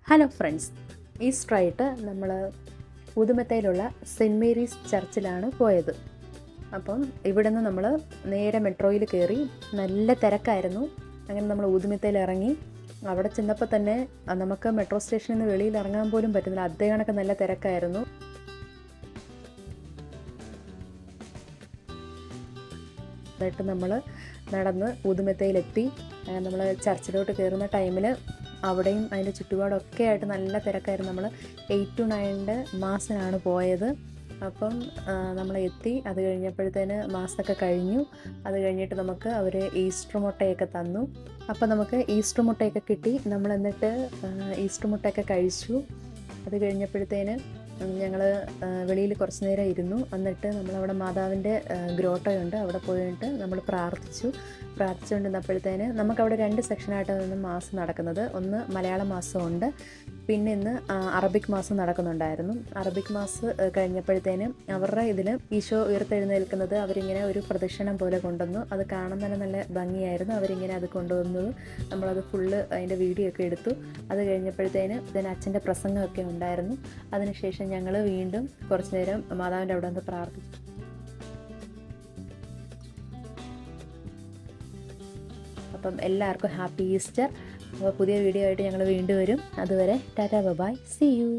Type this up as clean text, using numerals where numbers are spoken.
Hello friends, ഈസ്റ്ററായിട്ട് നമ്മൾ ഉദുമത്തയിലുള്ള cent Mary's ചർച്ചിലാണ് പോയത്. അപ്പം ഇവിടെ നിന്ന് നമ്മൾ നേരെ മെട്രോയിൽ കയറി. നല്ല തിരക്കായിരുന്നു. അങ്ങനെ നമ്മൾ ഉദുമത്തയിൽ ഇറങ്ങി. അവിടെ ചെന്നപ്പോൾ തന്നെ നമുക്ക് മെട്രോ സ്റ്റേഷനിൽ നിന്ന് വെളിയിൽ ഇറങ്ങാൻ പോലും പറ്റുന്നില്ല. അതേ കണക്ക് നല്ല തിരക്കായിരുന്നു. എന്നിട്ട് നമ്മൾ നടന്ന് ഉദുമത്തയിലെത്തി. നമ്മൾ ചർച്ചിലോട്ട് കയറുന്ന ടൈമിൽ അവിടെയും അതിൻ്റെ ചുറ്റുപാടൊക്കെ ആയിട്ട് നല്ല തിരക്കായിരുന്നു. നമ്മൾ 8 to 9 മാസത്തിനാണ് പോയത്. അപ്പം നമ്മൾ എത്തി. അത് കഴിഞ്ഞപ്പോഴത്തേന് മാസമൊക്കെ കഴിഞ്ഞു. അത് കഴിഞ്ഞിട്ട് നമുക്ക് അവർ ഈസ്റ്റർ മുട്ടയൊക്കെ തന്നു. അപ്പം നമുക്ക് ഈസ്റ്റർ മുട്ടയൊക്കെ കിട്ടി. നമ്മൾ എന്നിട്ട് ഈസ്റ്റർ മുട്ടയൊക്കെ കഴിച്ചു. അത് കഴിഞ്ഞപ്പോഴത്തേന് ഞങ്ങൾ വെളിയിൽ കുറച്ച് നേരം ഇരുന്നു. എന്നിട്ട് നമ്മളവിടെ മാതാവിൻ്റെ ഗ്രോട്ടോയുണ്ട്, അവിടെ പോയിട്ട് നമ്മൾ പ്രാർത്ഥിച്ചുകൊണ്ടിരുന്നപ്പോഴത്തേന് നമുക്കവിടെ 2 സെക്ഷനായിട്ടാണ് മാസം നടക്കുന്നത്. ഒന്ന് മലയാള മാസമുണ്ട്, പിന്നെ ഇന്ന് അറബിക് മാസം നടക്കുന്നുണ്ടായിരുന്നു. അറബിക് മാസം കഴിഞ്ഞപ്പോഴത്തേനും അവരുടെ ഇതിൽ ഈശോ ഉയർത്തെഴുന്നേൽക്കുന്നത് അവരിങ്ങനെ ഒരു പ്രദക്ഷിണം പോലെ കൊണ്ടുവന്നു. അത് കാണാൻ തന്നെ നല്ല ഭംഗിയായിരുന്നു. അവരിങ്ങനെ അത് കൊണ്ടുവന്നത് നമ്മളത് ഫുള്ള് അതിൻ്റെ വീഡിയോ ഒക്കെ എടുത്തു. അത് കഴിഞ്ഞപ്പോഴത്തേന് ഇതിന് അച്ഛൻ്റെ പ്രസംഗമൊക്കെ ഉണ്ടായിരുന്നു. അതിനുശേഷം ഞങ്ങൾ വീണ്ടും കുറച്ച് നേരം മാതാവിൻ്റെ അവിടെ നിന്ന് പ്രാർത്ഥിച്ചു. അപ്പം എല്ലാവർക്കും ഹാപ്പി ഈസ്റ്റർ. അപ്പോൾ പുതിയ വീഡിയോ ആയിട്ട് ഞങ്ങൾ വീണ്ടും വരും. അതുവരെ ടാറ്റാ ബൈ, സീ യു.